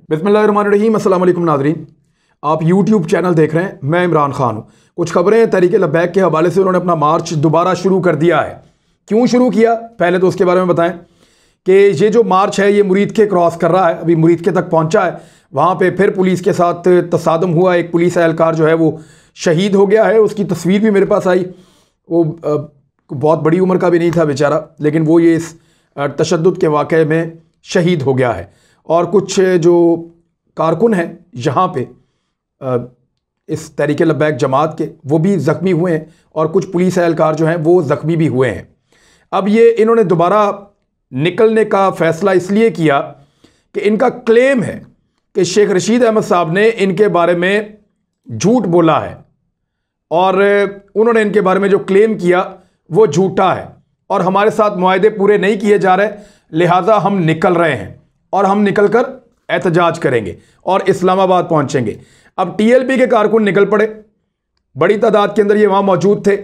बिस्मिल्लाहिर्रहमानिर्रहीम। अस्सलाम वालेकुम नाज़रीन, आप यूट्यूब चैनल देख रहे हैं। मैं इमरान खान हूँ। कुछ खबरें तहरीक लब्बैक के हवाले से उन्होंने अपना मार्च दोबारा शुरू कर दिया है। क्यों शुरू किया, पहले तो उसके बारे में बताएं कि ये जो मार्च है ये मुरीद के क्रॉस कर रहा है, अभी मुरीद के तक पहुँचा है। वहाँ पर फिर पुलिस के साथ तसादम हुआ, एक पुलिस एहलकार जो है वो शहीद हो गया है। उसकी तस्वीर भी मेरे पास आई। वो बहुत बड़ी उम्र का भी नहीं था बेचारा, लेकिन वो ये इस तशद्दुद के वाक़े में शहीद हो गया है। और कुछ जो कारकुन हैं यहाँ पे इस तहरीक लब्बैक जमात के, वो भी ज़ख्मी हुए हैं और कुछ पुलिस एहलकार जो हैं वो ज़ख्मी भी हुए हैं। अब ये इन्होंने दोबारा निकलने का फ़ैसला इसलिए किया कि इनका क्लेम है कि शेख रशीद अहमद साहब ने इनके बारे में झूठ बोला है और उन्होंने इनके बारे में जो क्लेम किया वो झूठा है और हमारे साथ मुआहदे पूरे नहीं किए जा रहे, लिहाजा हम निकल रहे हैं और हम निकलकर एहतजाज करेंगे और इस्लामाबाद पहुंचेंगे। अब टीएलपी के कारकुन निकल पड़े, बड़ी तादाद के अंदर ये वहाँ मौजूद थे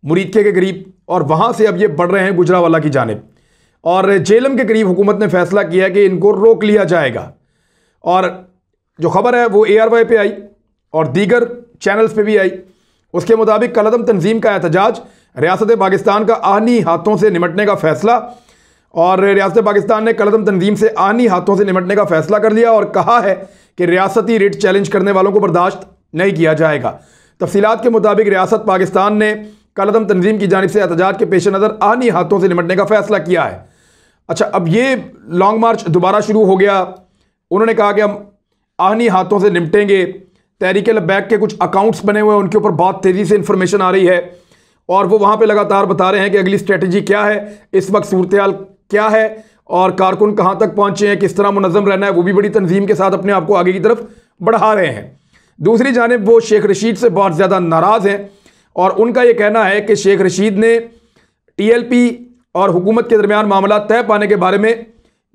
मुरीदके के करीब, और वहाँ से अब ये बढ़ रहे हैं गुजरावाला की जानिब। और जेलम के करीब हुकूमत ने फैसला किया कि इनको रोक लिया जाएगा। और जो खबर है वो ARY पे आई और दीगर चैनल्स पे भी आई। उसके मुताबिक कलअदम तंजीम का एहतजाज, रियासत पाकिस्तान का आहनी हाथों से निमटने का फैसला। और रियासत पाकिस्तान ने कलअदम तंजीम से आहनी हाथों से निमटने का फैसला कर लिया और कहा है कि रियासती रिट चैलेंज करने वालों को बर्दाश्त नहीं किया जाएगा। तफसीलात के मुताबिक रियासत पाकिस्तान ने कलअदम तंजीम की जानिब से एहतजाज के पेश नज़र आहनी हाथों से निमटने का फैसला किया है। अच्छा, अब ये लॉन्ग मार्च दोबारा शुरू हो गया। उन्होंने कहा कि हम आहनी हाथों से निपटेंगे। तहरीक लब्बैक के कुछ अकाउंट्स बने हुए हैं, उनके ऊपर बहुत तेज़ी से इंफॉर्मेशन आ रही है और वो वहाँ पे लगातार बता रहे हैं कि अगली स्ट्रेटजी क्या है, इस वक्त सूरत-ए-हाल क्या है और कारकुन कहाँ तक पहुँचे हैं, किस तरह मुनज़्ज़म रहना है। वो भी बड़ी तंजीम के साथ अपने आप को आगे की तरफ बढ़ा रहे हैं। दूसरी जानिब वो शेख रशीद से बहुत ज़्यादा नाराज़ हैं और उनका ये कहना है कि शेख रशीद ने TLP और हुकूमत के दरमियान मामला तय पाने के बारे में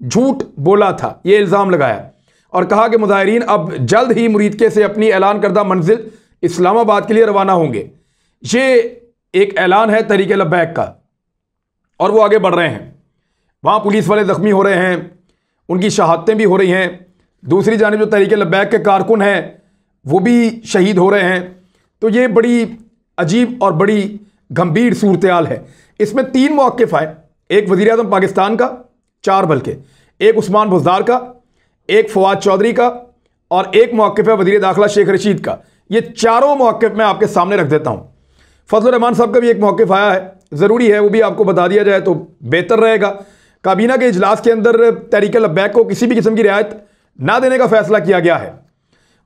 झूठ बोला था, ये इल्ज़ाम लगाया और कहा कि मुज़ाहिरीन अब जल्द ही मुरीदके से अपनी ऐलान करदा मंजिल इस्लामाबाद के लिए रवाना होंगे। ये एक ऐलान है तहरीक लब्बैक का और वो आगे बढ़ रहे हैं। वहाँ पुलिस वाले ज़ख्मी हो रहे हैं, उनकी शहादतें भी हो रही हैं। दूसरी जानिब जो तहरीक लब्बैक के कारकुन हैं वो भी शहीद हो रहे हैं। तो ये बड़ी अजीब और बड़ी गंभीर सूरत-ए-हाल है। इसमें 3 मौक़िफ़ आए, एक वज़ीर-ए-आज़म पाकिस्तान का, 4 बल्कि, एक उस्मान बुज़दार का, एक फवाद चौधरी का और एक मौक़िफ़ है वज़ीर दाखिला शेख रशीद का। ये चारों मौक़िफ़ मैं आपके सामने रख देता हूँ। फजलुर रहमान साहब का भी एक मौक़िफ़ आया है, ज़रूरी है वो भी आपको बता दिया जाए तो बेहतर रहेगा। काबीना के इजलास के अंदर तहरीक लब्बैक को किसी भी किस्म की रियायत ना देने का फैसला किया गया है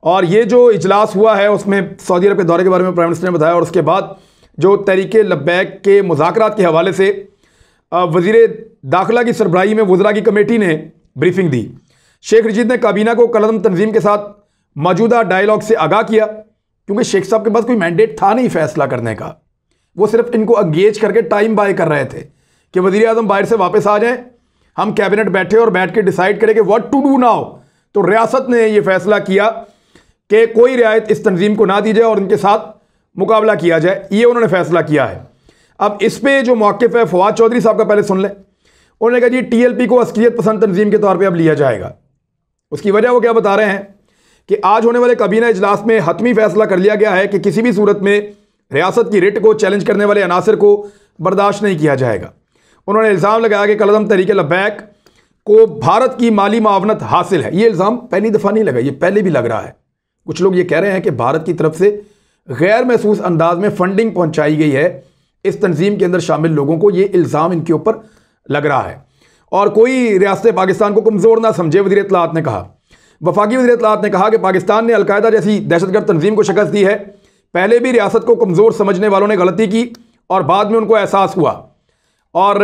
और ये जो इजलास हुआ है उसमें सऊदी अरब के दौरे के बारे में प्राइम मिनिस्टर ने बताया और उसके बाद जो तहरीक लब्बैक के मुज़ाकरात के हवाले से वज़ीर दाखिला की सरबराही में वज़रा की कमेटी ने ब्रीफिंग दी। शेख रशीद ने काबीना को कलअदम तंजीम के साथ मौजूदा डायलॉग से आगाह किया, क्योंकि शेख साहब के पास कोई मैंडेट था नहीं फैसला करने का। वो सिर्फ इनको एंगेज करके टाइम बाय कर रहे थे कि वज़ीर आज़म बाहर से वापस आ जाएं, हम कैबिनेट बैठे और बैठ के डिसाइड करें कि व्हाट टू डू नाउ। तो रियासत ने यह फैसला किया कि कोई रियायत इस तंजीम को ना दी जाए और इनके साथ मुकाबला किया जाए, ये उन्होंने फैसला किया है। अब इस पर जो मौक़िफ़ है फवाद चौधरी साहब का पहले सुन लें। उन्होंने कहा जी TLP को अस्करियत पसंद तंजीम के तौर पर अब लिया जाएगा। उसकी वजह वो क्या बता रहे हैं कि आज होने वाले काबीना इजलास में हतमी फैसला कर लिया गया है कि किसी भी सूरत में रियासत की रिट को चैलेंज करने वाले अनासर को बर्दाश्त नहीं किया जाएगा। उन्होंने इल्ज़ाम लगाया कि कलअदम तहरीक लब्बैक को भारत की माली मावनत हासिल है। ये इल्ज़ाम पहली दफ़ा नहीं लगा, ये पहले भी लग रहा है। कुछ लोग ये कह रहे हैं कि भारत की तरफ से गैर महसूस अंदाज में फंडिंग पहुँचाई गई है इस तंजीम के अंदर शामिल लोगों को, ये इल्ज़ाम इनके ऊपर लग रहा है। और कोई रियासत पाकिस्तान को कमज़ोर ना समझे, वज़ीर इत्तलाआत ने कहा। वफाकी वज़ीर इत्तलाआत ने कहा कि पाकिस्तान ने अलकायदा जैसी दहशतगर्द तंजीम को शिकस्त दी है। पहले भी रियासत को कमज़ोर समझने वालों ने गलती की और बाद में उनको एहसास हुआ। और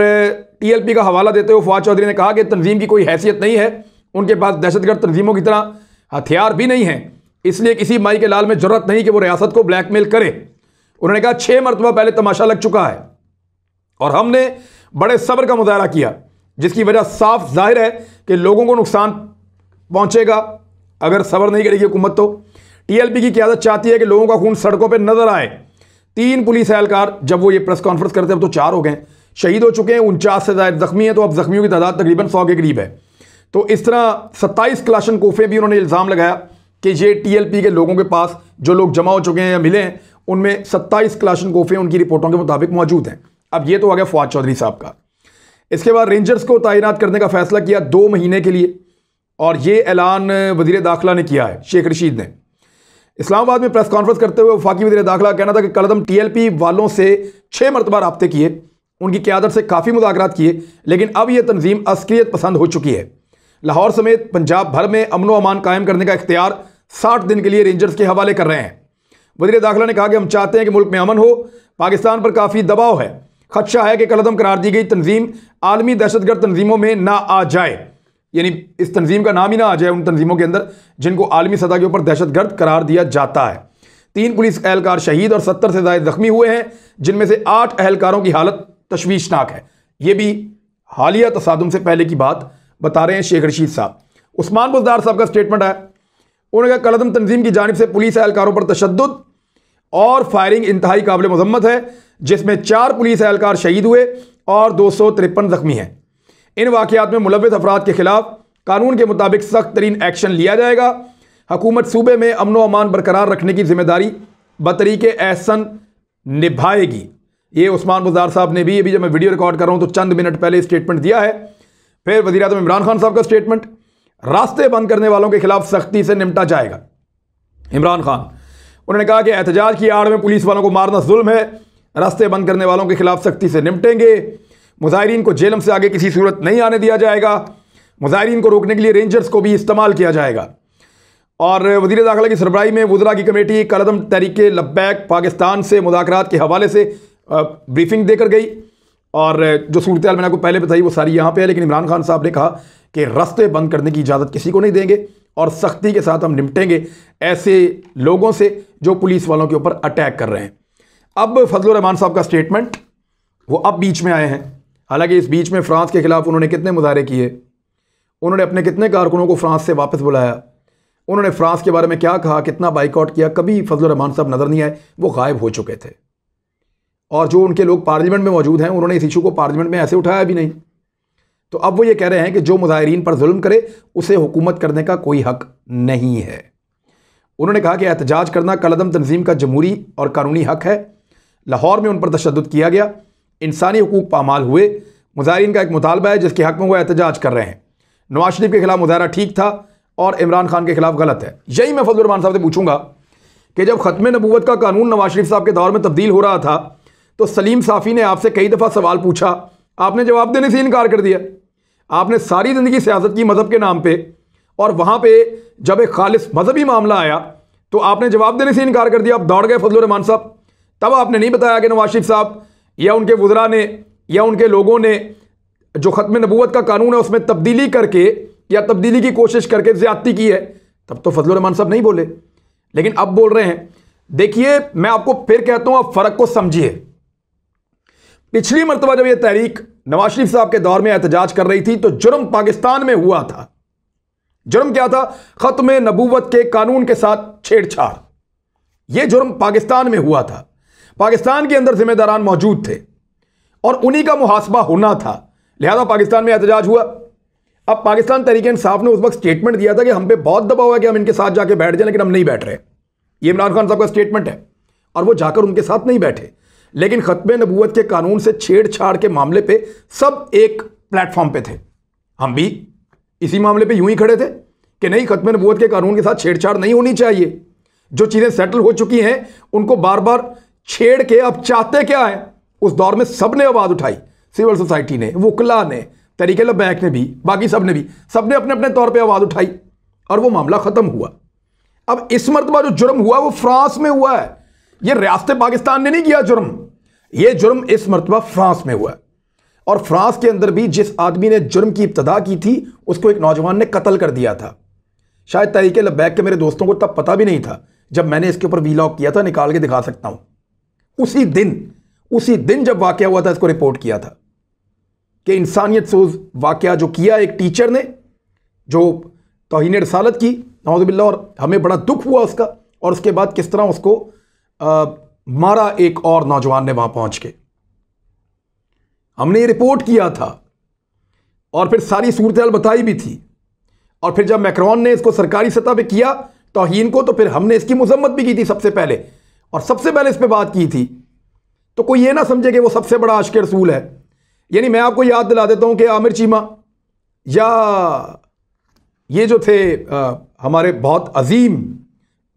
TLP का हवाला देते हुए फवाद चौधरी ने कहा कि तंजीम की कोई हैसियत नहीं है, उनके पास दहशतगर्द तंजीमों की तरह हथियार भी नहीं हैं, इसलिए किसी माई के लाल में ज़रूरत नहीं कि वो रियासत को ब्लैकमेल करे। उन्होंने कहा 6 मरतबा पहले तमाशा लग चुका है और हमने बड़े सब्र का मुजाहरा किया, जिसकी वजह साफ जाहिर है कि लोगों को नुकसान पहुंचेगा अगर सब्र नहीं करेगी हुकूमत। तो TLP की क़यादत चाहती है कि लोगों का खून सड़कों पर नजर आए। 3 पुलिस एहलकार, जब वो ये प्रेस कॉन्फ्रेंस करते हैं अब तो 4 हो गए, शहीद हो चुके हैं, 49 से ज़ायद जख्मी हैं। तो अब जख्मियों की तादाद तकरीबन 100 के करीब है। तो इस तरह 27 क्लाशनकोफे भी उन्होंने इल्ज़ाम लगाया कि ये टीएलपी के लोगों के पास जो लोग जमा हो चुके हैं या मिले हैं उनमें 27 क्लाशनकोफे उनकी रिपोर्टों के मुताबिक मौजूद हैं। अब ये तो आ गया फवाद चौधरी साहब का। इसके बाद रेंजर्स को तैनात करने का फैसला किया 2 महीने के लिए, और ये ऐलान वज़ीर दाखिला ने किया है, शेख रशीद ने। इस्लामाबाद में प्रेस कॉन्फ्रेंस करते हुए वफाकी वज़ीर दाखिला का कहना था कि कलदम टीएलपी वालों से 6 मरतबा राब्ते किए, उनकी क़यादत से काफ़ी मुज़ाकरात किए, लेकिन अब यह तंजीम अस्करियत पसंद हो चुकी है। लाहौर समेत पंजाब भर में अमन व अमान कायम करने का इख्तियार 60 दिन के लिए रेंजर्स के हवाले कर रहे हैं। वज़ीर दाखिला ने कहा कि हम चाहते हैं कि मुल्क में अमन हो, पाकिस्तान पर काफ़ी दबाव है, खदशा है कि कलदम करार दी गई तंजीम आलमी दहशतगर्द तंजीमों में ना आ जाए, यानी इस तंजीम का नाम ही ना आ जाए उन तंजीमों के अंदर जिनको आलमी सतह के ऊपर दहशतगर्द करार दिया जाता है। 3 पुलिस एहलकार शहीद और 70 से ज़ायद जख्मी हुए हैं, जिनमें से 8 एहलकारों की हालत तशवीशनाक है। ये भी हालिया तसादुम से पहले की बात बता रहे हैं शेख रशीद साहब। उस्मान बुज़दार साहब का स्टेटमेंट है, उन्होंने कहा कलदम तंजीम की जानिब से पुलिस एहलकारों पर तशद्दुद और फायरिंग इंतहाई काबिल मजम्मत है, जिसमें 4 पुलिस एहलकार शहीद हुए और 253 जख्मी हैं। इन वाक़यात में मुलव्विस अफराद के खिलाफ कानून के मुताबिक सख्त तरीन एक्शन लिया जाएगा। हुकूमत सूबे में अमन व अमान बरकरार रखने की जिम्मेदारी बतरीके एहसन निभाएगी। ये उस्मान बुज़दार साहब ने भी, अभी जब मैं वीडियो रिकॉर्ड कर रहा हूँ तो चंद मिनट पहले स्टेटमेंट दिया है। फिर वज़ीर आज़म इमरान खान साहब का स्टेटमेंट, रास्ते बंद करने वालों के खिलाफ सख्ती से निपटा जाएगा। इमरान खान, उन्होंने कहा कि एहतजाज की आड़ में पुलिस वालों को मारना जुल्म है, रास्ते बंद करने वालों के खिलाफ सख्ती से निपटेंगे। मुजाहिरीन को जेलम से आगे किसी सूरत नहीं आने दिया जाएगा। मुजाहिरीन को रोकने के लिए रेंजर्स को भी इस्तेमाल किया जाएगा। और वज़ीर दाखिला की सरबराही में वुज़रा की कमेटी कलदम तहरीके लब्बैक पाकिस्तान से मुज़ाकरात के हवाले से ब्रीफिंग देकर गई, और जो सूरत हाल मैंने आपको पहले बताई वो सारी यहाँ पे है। लेकिन इमरान खान साहब ने कहा कि रास्ते बंद करने की इजाज़त किसी को नहीं देंगे और सख्ती के साथ हम निपटेंगे ऐसे लोगों से जो पुलिस वालों के ऊपर अटैक कर रहे हैं। अब फजलुर रहमान साहब का स्टेटमेंट, वो अब बीच में आए हैं। हालांकि इस बीच में फ्रांस के खिलाफ उन्होंने कितने मुजाहरे किए, उन्होंने अपने कितने कारकुनों को फ्रांस से वापस बुलाया, उन्होंने फ्रांस के बारे में क्या कहा, कितना बाइकआउट किया, कभी फजलुर रहमान साहब नज़र नहीं आए, वो गायब हो चुके थे। और जो उनके लोग पार्लियामेंट में मौजूद हैं उन्होंने इस इशू को पार्लियामेंट में ऐसे उठाया भी नहीं। तो अब वो ये कह रहे हैं कि जो मुजाहिरीन पर जुल्म करे उसे हुकूमत करने का कोई हक नहीं है। उन्होंने कहा कि एहतजाज करना कलदम तंजीम का जमहूरी और कानूनी हक है। लाहौर में उन पर तशद्दुद किया गया, इंसानी हुकूक पामाल हुए। मुजाहिरीन का एक मुतालबा है जिसके हक में वो एहतजाज कर रहे हैं। नवाज शरीफ के खिलाफ मुजाहरा ठीक था और इमरान खान के खिलाफ गलत है। यही मैं फजलुर रहमान साहब से पूछूंगा कि जब ख़त्म नबूवत का कानून नवाज शरीफ साहब के दौर में तब्दील हो रहा था तो सलीम साफ़ी ने आपसे कई दफ़ा सवाल पूछा, आपने जवाब देने से इनकार कर दिया। आपने सारी ज़िंदगी सियासत की मज़हब के नाम पे, और वहाँ पे जब एक खालिस मजहबी मामला आया तो आपने जवाब देने से इनकार कर दिया। आप दौड़ गए फजलुर रहमान साहब। तब आपने नहीं बताया कि नवाज शरीफ साहब या उनके वुज़रा ने या उनके लोगों ने जो ख़त्म नबूवत का कानून है उसमें तब्दीली करके या तब्दीली की कोशिश करके ज़्यादती की है। तब तो फजलुर रहमान साहब नहीं बोले, लेकिन अब बोल रहे हैं। देखिए, मैं आपको फिर कहता हूँ, आप फ़र्क को समझिए। पिछली मरतबा जब यह तहरीक नवाज शरीफ साहब के दौर में एहतजाज कर रही थी तो जुर्म पाकिस्तान में हुआ था। जुर्म क्या था? ख़त्म नबूवत के कानून के साथ छेड़छाड़। यह जुर्म पाकिस्तान में हुआ था। पाकिस्तान के अंदर जिम्मेदारान मौजूद थे और उन्हीं का मुहासबा होना था, लिहाजा पाकिस्तान में एहतजाज हुआ। अब पाकिस्तान तहरीक इंसाफ ने उस वक्त स्टेटमेंट दिया था कि हम पे बहुत दबाव है कि हम इनके साथ जाके बैठ जाए, लेकिन हम नहीं बैठ रहे। ये इमरान खान साहब का स्टेटमेंट है, और वो जाकर उनके साथ नहीं बैठे। लेकिन ख़त्म नबूवत के कानून से छेड़छाड़ के मामले पे सब एक प्लेटफॉर्म पे थे। हम भी इसी मामले पे यूं ही खड़े थे कि नहीं, ख़त्म नबूवत के कानून के साथ छेड़छाड़ नहीं होनी चाहिए। जो चीज़ें सेटल हो चुकी हैं उनको बार बार छेड़ के अब चाहते क्या है? उस दौर में सब ने आवाज़ उठाई, सिविल सोसाइटी ने, वकला ने, तहरीक लब्बैक ने भी, बाकी सब ने भी, सब ने अपने अपने तौर पर आवाज़ उठाई और वो मामला ख़त्म हुआ। अब इस मरतबा जो जुर्म हुआ वो फ्रांस में हुआ है। ये रियासत पाकिस्तान ने नहीं किया जुर्म, ये जुर्म इस मरतबा फ्रांस में हुआ। और फ्रांस के अंदर भी जिस आदमी ने जुर्म की इब्तदा की थी उसको एक नौजवान ने कत्ल कर दिया था। शायद तहरीक लब्बैक के मेरे दोस्तों को तब पता भी नहीं था, जब मैंने इसके ऊपर वीलॉग किया था, निकाल के दिखा सकता हूं। उसी दिन जब वाकया हुआ था इसको रिपोर्ट किया था कि इंसानियत सोज वाकया जो किया एक टीचर ने, जो तौहीन रसालत की, नौज़ुबिल्लाह, और हमें बड़ा दुख हुआ उसका। और उसके बाद किस तरह उसको मारा एक और नौजवान ने वहां पहुंच के, हमने ये रिपोर्ट किया था और फिर सारी सूरत हाल बताई भी थी। और फिर जब मैक्रोन ने इसको सरकारी सतह पे किया तौहीन को, तो फिर हमने इसकी मजम्मत भी की थी सबसे पहले, और सबसे पहले इस पर बात की थी। तो कोई ये ना समझे कि वो सबसे बड़ा आशिक रसूल है। यानी मैं आपको याद दिला देता हूं कि आमिर चीमा या ये जो थे हमारे बहुत अजीम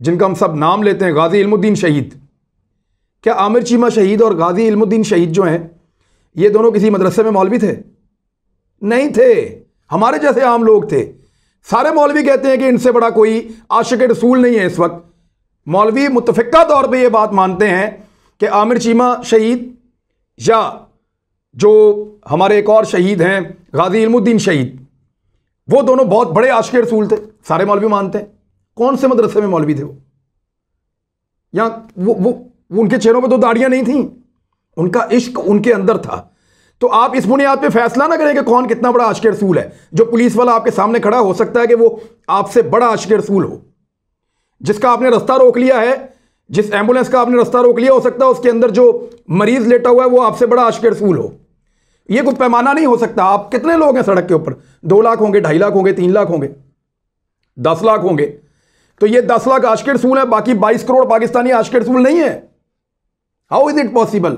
जिनका हम सब नाम लेते हैं, गाजी इल्मुद्दीन शहीद, क्या आमिर चीमा शहीद और गाजी इल्मुद्दीन शहीद जो हैं ये दोनों किसी मदरसे में मौलवी थे? नहीं थे, हमारे जैसे आम लोग थे। सारे मौलवी कहते हैं कि इनसे बड़ा कोई आशिक रसूल नहीं है। इस वक्त मौलवी मुतफिका तौर पे ये बात मानते हैं कि आमिर चीमा शहीद या जो हमारे एक और शहीद हैं गाजी इल्मुद्दीन शहीद, वो दोनों बहुत बड़े आशिक रसूल थे। सारे मौलवी मानते हैं। कौन से मदरसे में मौलवी थे वो? या वो उनके चेहरों पे तो दाढ़ियां नहीं थी, उनका इश्क उनके अंदर था। तो आप इस बुनियाद पे फैसला ना करें कि कौन कितना बड़ा आशिक रसूल है। जो पुलिस वाला आपके सामने खड़ा, हो सकता है कि वो आपसे बड़ा आशिक रसूल हो। जिसका आपने रास्ता रोक लिया है, जिस एम्बुलेंस का आपने रास्ता रोक लिया, हो सकता है उसके अंदर जो मरीज लेटा हुआ है वो आपसे बड़ा आशिक रसूल हो। ये कोई पैमाना नहीं हो सकता। आप कितने लोग हैं सड़क के ऊपर? 2 लाख होंगे, 2.5 लाख होंगे, 3 लाख होंगे, 10 लाख होंगे। तो ये 10 लाख आशिक रसूल है, बाकी 22 करोड़ पाकिस्तानी आशिक रसूल नहीं है। How is it possible?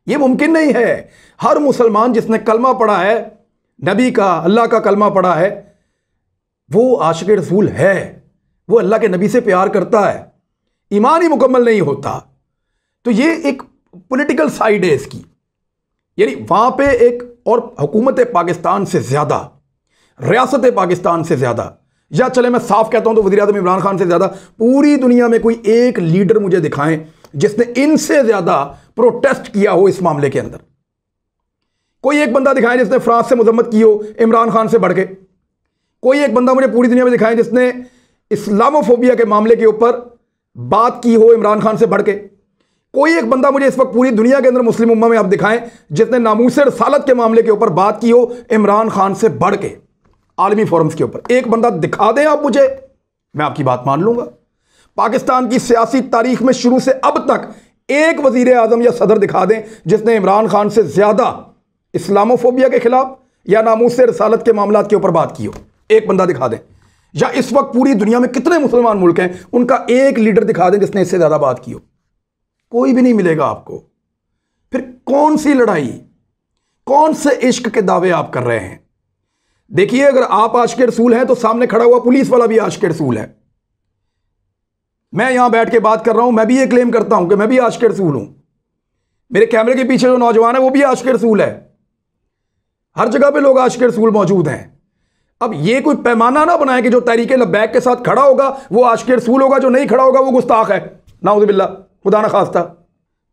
ये मुमकिन नहीं है। हर मुसलमान जिसने कलमा पढ़ा है, नबी का, अल्लाह का कलमा पढ़ा है, वो आशिक रसूल है। वो अल्लाह के नबी से प्यार करता है। ईमान ही मुकम्मल नहीं होता। तो ये एक पॉलिटिकल साइड है इसकी। यानी वहां पे एक और हुकूमत पाकिस्तान से ज्यादा, रियासत पाकिस्तान से ज्यादा, या चले मैं साफ कहता हूं तो वज़ीर आज़म इमरान खान से ज्यादा पूरी दुनिया में कोई एक लीडर मुझे दिखाएं जिसने इनसे ज्यादा प्रोटेस्ट किया हो इस मामले के अंदर। कोई एक बंदा दिखाएं जिसने फ्रांस से मजम्मत की हो इमरान खान से बढ़ के। कोई एक बंदा मुझे पूरी दुनिया में दिखाएं जिसने इस्लामोफोबिया के मामले के ऊपर बात की हो इमरान खान से बढ़ के। कोई एक बंदा मुझे इस वक्त पूरी दुनिया के अंदर मुस्लिम उम्मा में आप दिखाएं जिसने नामूस रसालत के मामले के ऊपर बात की हो इमरान खान से बढ़ के आलमी फोरम्स के ऊपर। एक बंदा दिखा दें आप मुझे, मैं आपकी बात मान लूंगा। पाकिस्तान की सियासी तारीख में शुरू से अब तक एक वजीर आजम या सदर दिखा दें जिसने इमरान खान से ज्यादा इस्लामोफोबिया के खिलाफ या नामूस रसालत के मामला के ऊपर बात की हो। एक बंदा दिखा दें। या इस वक्त पूरी दुनिया में कितने मुसलमान मुल्क हैं, उनका एक लीडर दिखा दें जिसने इससे ज्यादा बात की हो। कोई भी नहीं मिलेगा आपको। फिर कौन सी लड़ाई, कौन से इश्क के दावे आप कर रहे हैं? देखिए, अगर आप आशिक रसूल हैं तो सामने खड़ा हुआ पुलिस वाला भी आशिक रसूल है। मैं यहां बैठ के बात कर रहा हूं, मैं भी ये क्लेम करता हूं कि मैं भी आशिक रसूल हूं। मेरे कैमरे के पीछे जो नौजवान है वो भी आशिक रसूल है। हर जगह पे लोग आशिक रसूल मौजूद हैं। अब ये कोई पैमाना ना बनाए कि जो तहरीक लब्बैक के साथ खड़ा होगा वो आशिक रसूल होगा, जो नहीं खड़ा होगा वो गुस्ताख है, नाउज़ुबिल्लाह, खुदा न खास्ता।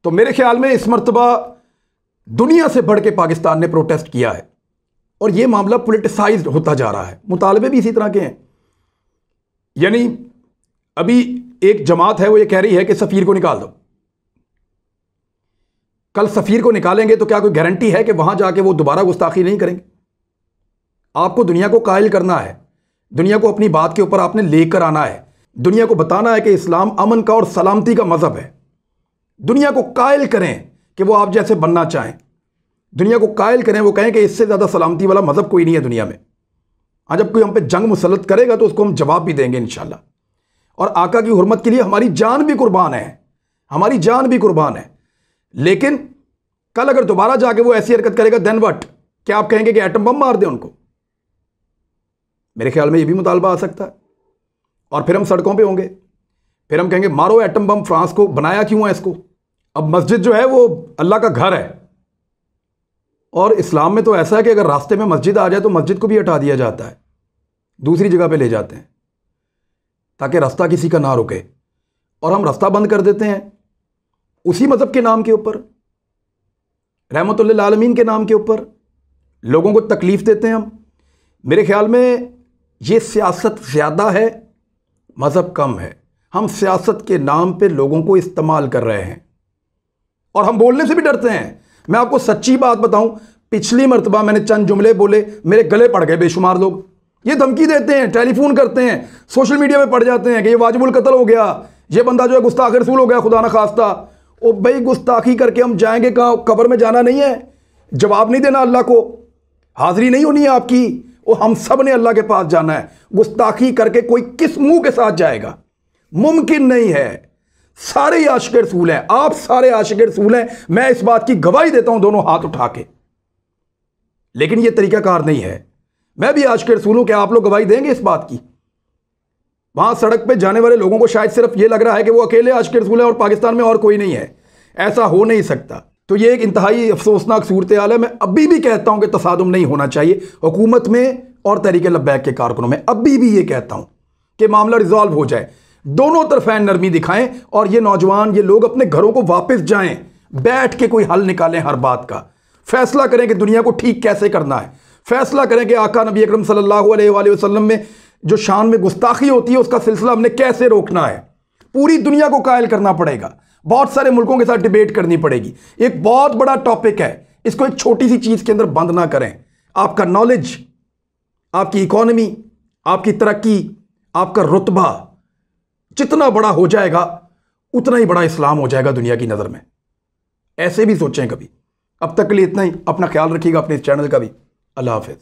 तो मेरे ख्याल में इस मर्तबा दुनिया से बढ़ के पाकिस्तान ने प्रोटेस्ट किया है और यह मामला पॉलिटिसाइज्ड होता जा रहा है। मुतालबे भी इसी तरह के हैं। यानी अभी एक जमात है वो ये कह रही है कि सफीर को निकाल दो। कल सफीर को निकालेंगे तो क्या कोई गारंटी है कि वहां जाके वो दोबारा गुस्ताखी नहीं करेंगे? आपको दुनिया को कायल करना है, दुनिया को अपनी बात के ऊपर आपने लेकर आना है, दुनिया को बताना है कि इस्लाम अमन का और सलामती का मजहब है। दुनिया को कायल करें कि वो आप जैसे बनना चाहें। दुनिया को कायल करें, वो कहें कि इससे ज़्यादा सलामती वाला मजहब कोई नहीं है दुनिया में। आज जब कोई हम पे जंग मुसल्लत करेगा तो उसको हम जवाब भी देंगे इंशाल्लाह। और आका की हुर्मत के लिए हमारी जान भी कुर्बान है, हमारी जान भी कुर्बान है। लेकिन कल अगर दोबारा जाके वो ऐसी हरकत करेगा देन व्हाट? क्या आप कहेंगे कि एटम बम मार दें उनको? मेरे ख्याल में ये भी मुतालबा आ सकता है। और फिर हम सड़कों पे होंगे, फिर हम कहेंगे मारो एटम बम। फ्रांस को बनाया क्यों है इसको? अब मस्जिद जो है वो अल्लाह का घर है और इस्लाम में तो ऐसा है कि अगर रास्ते में मस्जिद आ जाए तो मस्जिद को भी हटा दिया जाता है, दूसरी जगह पे ले जाते हैं ताकि रास्ता किसी का ना रुके। और हम रास्ता बंद कर देते हैं उसी मजहब के नाम के ऊपर, रहमतुल लिल आलमीन के नाम के ऊपर लोगों को तकलीफ देते हैं हम। मेरे ख्याल में ये सियासत ज़्यादा है, मज़हब कम है। हम सियासत के नाम पे लोगों को इस्तेमाल कर रहे हैं और हम बोलने से भी डरते हैं। मैं आपको सच्ची बात बताऊं, पिछली मर्तबा मैंने चंद जुमले बोले, मेरे गले पड़ गए बेशुमार लोग। ये धमकी देते हैं, टेलीफोन करते हैं, सोशल मीडिया पे पड़ जाते हैं कि ये वाजिबुल कत्ल हो गया, ये बंदा जो है गुस्ताख रसूल हो गया, खुदा न खास्ता। ओ भाई, गुस्ताखी करके हम जाएंगे कहाँ? कब्र में जाना नहीं है, जवाब नहीं देना अल्लाह को, हाजिरी नहीं होनी है आपकी। वो हम सब ने अल्लाह के पास जाना है। गुस्ताखी करके कोई किस मुंह के साथ जाएगा? मुमकिन नहीं है। सारे ही आशिक रसूल हैं, आप सारे आशिक रसूल हैं, मैं इस बात की गवाही देता हूं दोनों हाथ उठा के। लेकिन यह तरीकाकार नहीं है। मैं भी आशिक रसूल हूं, क्या आप लोग गवाही देंगे इस बात की? वहां सड़क पे जाने वाले लोगों को शायद सिर्फ यह लग रहा है कि वो अकेले आशिक रसूल हैं और पाकिस्तान में और कोई नहीं है। ऐसा हो नहीं सकता। तो ये एक इंतहाई अफसोसनाक सूरत हाल है। मैं अभी भी कहता हूं कि तसादुम नहीं होना चाहिए हुकूमत में और तहरीक लब्बैक के कारकुनों में। अभी भी ये कहता हूं कि मामला रिजॉल्व हो जाए, दोनों तरफें नरमी दिखाएं और ये नौजवान, ये लोग अपने घरों को वापस जाएं, बैठ के कोई हल निकालें, हर बात का फैसला करें कि दुनिया को ठीक कैसे करना है। फैसला करें कि आका नबी अकरम सल्लल्लाहु अलैहि वसल्लम में जो शान में गुस्ताखी होती है उसका सिलसिला हमने कैसे रोकना है। पूरी दुनिया को कायल करना पड़ेगा, बहुत सारे मुल्कों के साथ डिबेट करनी पड़ेगी। एक बहुत बड़ा टॉपिक है, इसको एक छोटी सी चीज के अंदर बंद ना करें। आपका नॉलेज, आपकी इकोनॉमी, आपकी तरक्की, आपका रुतबा जितना बड़ा हो जाएगा उतना ही बड़ा इस्लाम हो जाएगा दुनिया की नजर में। ऐसे भी सोचें कभी। अब तक के लिए इतना ही। अपना ख्याल रखिएगा, अपने इस चैनल का भी। अल्लाह हाफिज।